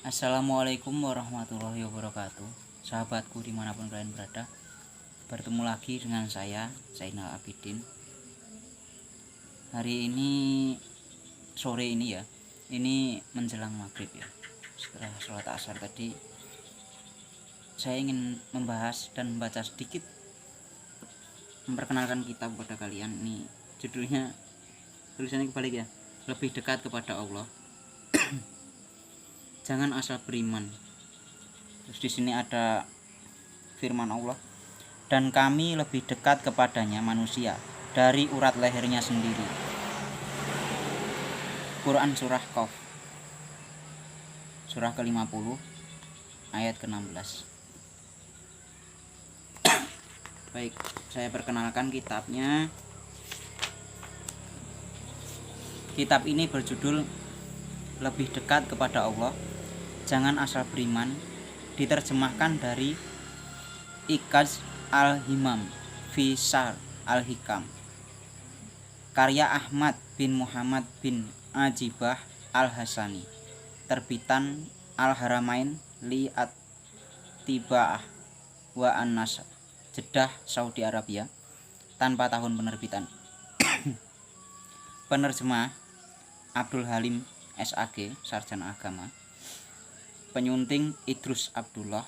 Assalamualaikum warahmatullahi wabarakatuh. Sahabatku dimanapun kalian berada, bertemu lagi dengan saya Zainal Abidin. Hari ini sore ini ya, ini menjelang maghrib ya. Setelah sholat asar tadi, saya ingin membahas dan membaca sedikit, memperkenalkan kitab kepada kalian. Ini judulnya, tulisannya kebalik ya, lebih dekat kepada Allah. Jangan asal beriman. Terus di sini ada firman Allah, dan kami lebih dekat kepadanya manusia dari urat lehernya sendiri. Quran surah Qaf, surah ke-50 ayat ke-16. Baik, saya perkenalkan kitabnya. Kitab ini berjudul Lebih Dekat Kepada Allah, Jangan Asal Beriman, diterjemahkan dari Iqaz Al-Himam fi Syarh Al-Hikam, karya Ahmad bin Muhammad bin Ajibah Al-Hasani, terbitan Al-Haramain li At-Tibaah wa An-Nasr, Jeddah, Saudi Arabia, tanpa tahun penerbitan. Penerjemah Abdul Halim SAG, Sarjana Agama. Penyunting Idrus Abdullah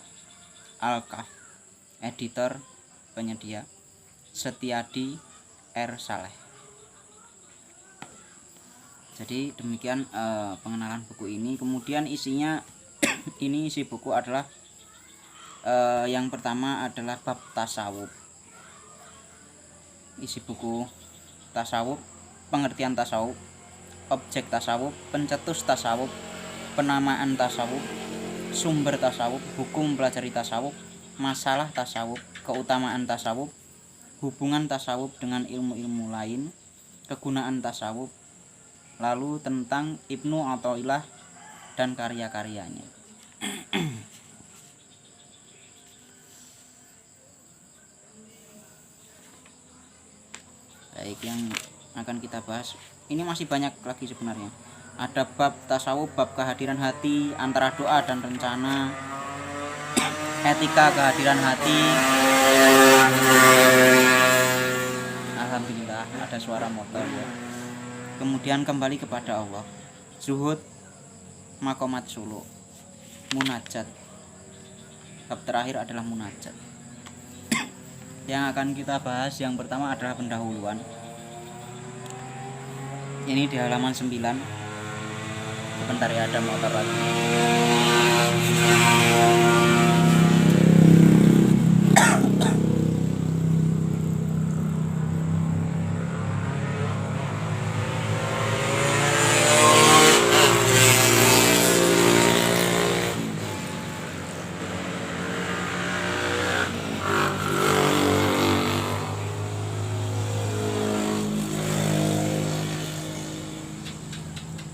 Al-Kaf. Editor penyedia Setiadi R. Saleh. Jadi demikian pengenalan buku ini. Kemudian isinya ini isi buku adalah yang pertama adalah bab tasawuf. Isi buku tasawuf, pengertian tasawuf, objek tasawuf, pencetus tasawuf, penamaan tasawuf, sumber tasawuf, hukum mempelajari tasawuf, masalah tasawuf, keutamaan tasawuf, hubungan tasawuf dengan ilmu-ilmu lain, kegunaan tasawuf, lalu tentang Ibnu Athaillah dan karya-karyanya. Baik, yang akan kita bahas ini masih banyak lagi sebenarnya. Ada bab tasawuf, bab kehadiran hati, antara doa dan rencana, etika kehadiran hati. Alhamdulillah ada suara motor ya. Kemudian kembali kepada Allah, zuhud, makomat suluk, munajat. Bab terakhir adalah munajat. Yang akan kita bahas yang pertama adalah pendahuluan. Ini di halaman 9. Sebentar ya, ada motor lagi.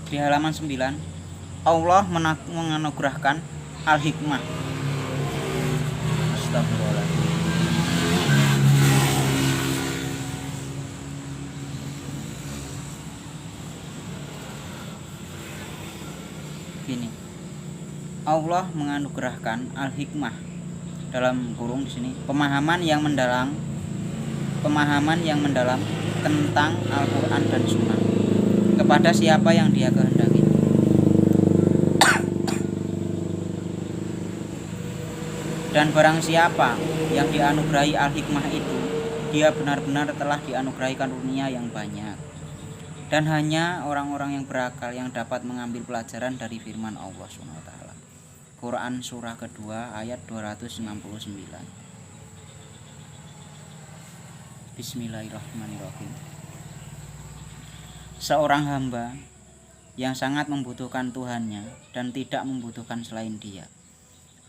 Di halaman 9, Allah menganugerahkan al-hikmah. Astagfirullahaladzim. Gini, Allah menganugerahkan al-hikmah, dalam kurung di sini, pemahaman yang mendalam tentang Al-Quran dan Sunnah kepada siapa yang Dia kehendaki. Dan barang siapa yang dianugerahi al-hikmah itu, dia benar-benar telah dianugerahi karunia yang banyak. Dan hanya orang-orang yang berakal yang dapat mengambil pelajaran dari firman Allah SWT. Quran surah kedua ayat 269. Bismillahirrahmanirrahim. Seorang hamba yang sangat membutuhkan Tuhannya dan tidak membutuhkan selain Dia,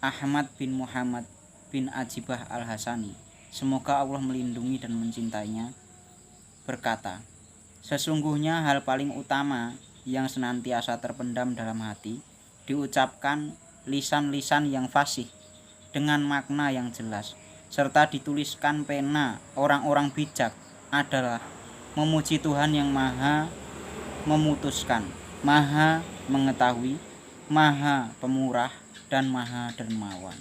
Ahmad bin Muhammad bin Ajibah Al-Hasani, semoga Allah melindungi dan mencintainya, berkata, sesungguhnya hal paling utama yang senantiasa terpendam dalam hati diucapkan lisan-lisan yang fasih dengan makna yang jelas, serta dituliskan pena orang-orang bijak adalah memuji Tuhan yang maha memutuskan, maha mengetahui, Maha Pemurah dan Maha Dermawan.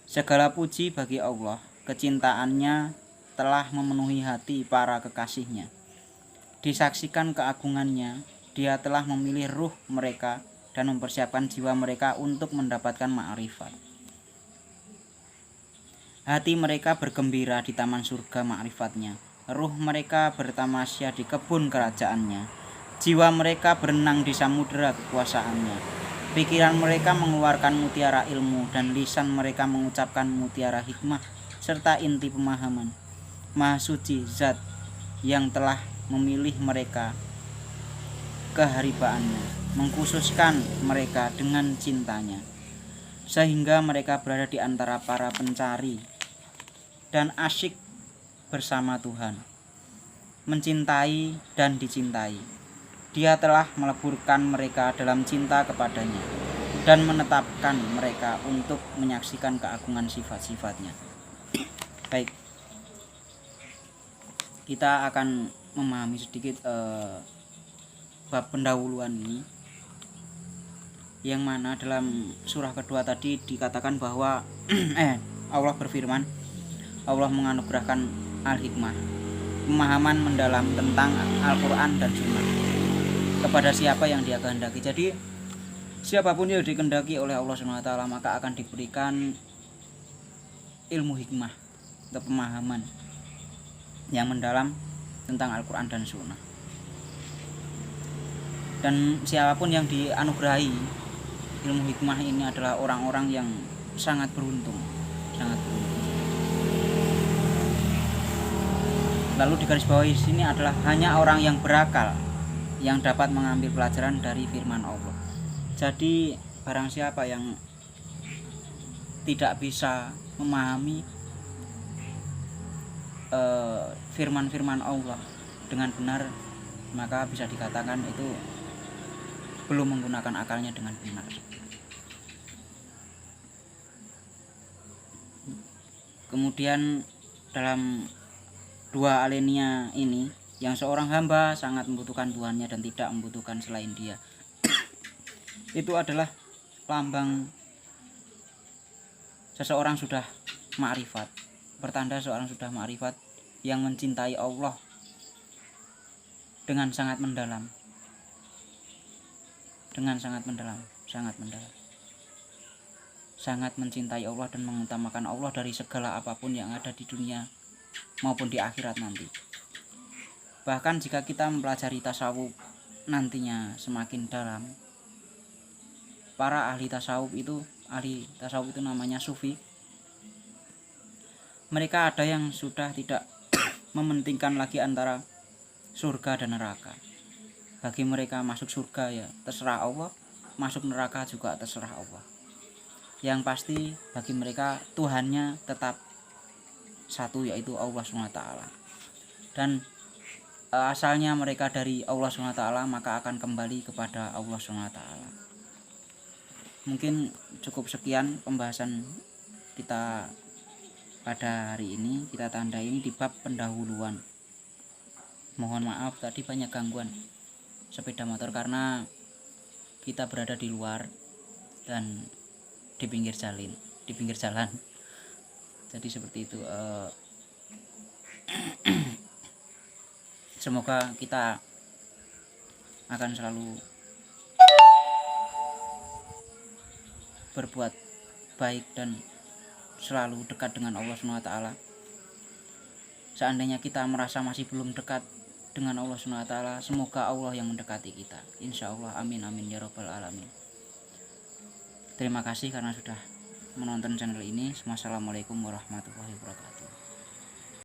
Segala puji bagi Allah, kecintaannya telah memenuhi hati para kekasihnya. Disaksikan keagungannya, Dia telah memilih ruh mereka dan mempersiapkan jiwa mereka untuk mendapatkan ma'rifat. Hati mereka bergembira di taman surga ma'rifatnya. Ruh mereka bertamasya di kebun kerajaannya. Jiwa mereka berenang di samudera kekuasaannya. Pikiran mereka mengeluarkan mutiara ilmu dan lisan mereka mengucapkan mutiara hikmah serta inti pemahaman. Maha suci zat yang telah memilih mereka keharibaannya, mengkhususkan mereka dengan cintanya, sehingga mereka berada di antara para pencari dan asyik bersama Tuhan, mencintai dan dicintai. Dia telah meleburkan mereka dalam cinta kepadanya dan menetapkan mereka untuk menyaksikan keagungan sifat-sifatnya. Baik, kita akan memahami sedikit bab pendahuluan ini, yang mana dalam surah kedua tadi dikatakan bahwa Allah berfirman, Allah menganugerahkan al-hikmah, pemahaman mendalam tentang Al-Quran dan Sunnah kepada siapa yang Dia kehendaki. Jadi siapapun yang dikehendaki oleh Allah SWT maka akan diberikan ilmu hikmah atau pemahaman yang mendalam tentang Al-Quran dan Sunnah. Dan siapapun yang dianugerahi ilmu hikmah ini adalah orang-orang yang sangat beruntung, sangat beruntung. Lalu digarisbawahi sini adalah hanya orang yang berakal yang dapat mengambil pelajaran dari firman Allah. Jadi barang siapa yang tidak bisa memahami firman-firman Allah dengan benar, maka bisa dikatakan itu belum menggunakan akalnya dengan benar. Kemudian dalam dua alinea ini, yang seorang hamba sangat membutuhkan Tuhannya dan tidak membutuhkan selain Dia, itu adalah lambang seseorang sudah ma'rifat, pertanda seorang sudah ma'rifat yang mencintai Allah dengan sangat mendalam, sangat mencintai Allah dan mengutamakan Allah dari segala apapun yang ada di dunia maupun di akhirat nanti. Bahkan jika kita mempelajari tasawuf nantinya semakin dalam, para ahli tasawuf itu namanya sufi. Mereka ada yang sudah tidak mementingkan lagi antara surga dan neraka. Bagi mereka masuk surga ya terserah Allah, masuk neraka juga terserah Allah. Yang pasti bagi mereka Tuhannya tetap satu, yaitu Allah SWT. Dan asalnya mereka dari Allah SWT, maka akan kembali kepada Allah SWT. Mungkin cukup sekian pembahasan kita pada hari ini. Kita tandai ini di bab pendahuluan. Mohon maaf tadi banyak gangguan sepeda motor karena kita berada di luar dan di pinggir jalan. Jadi seperti itu. Semoga kita akan selalu berbuat baik dan selalu dekat dengan Allah SWT. Seandainya kita merasa masih belum dekat dengan Allah SWT, semoga Allah yang mendekati kita. Insya Allah, amin amin ya robbal alamin. Terima kasih karena sudah menonton channel ini. Wassalamualaikum warahmatullahi wabarakatuh.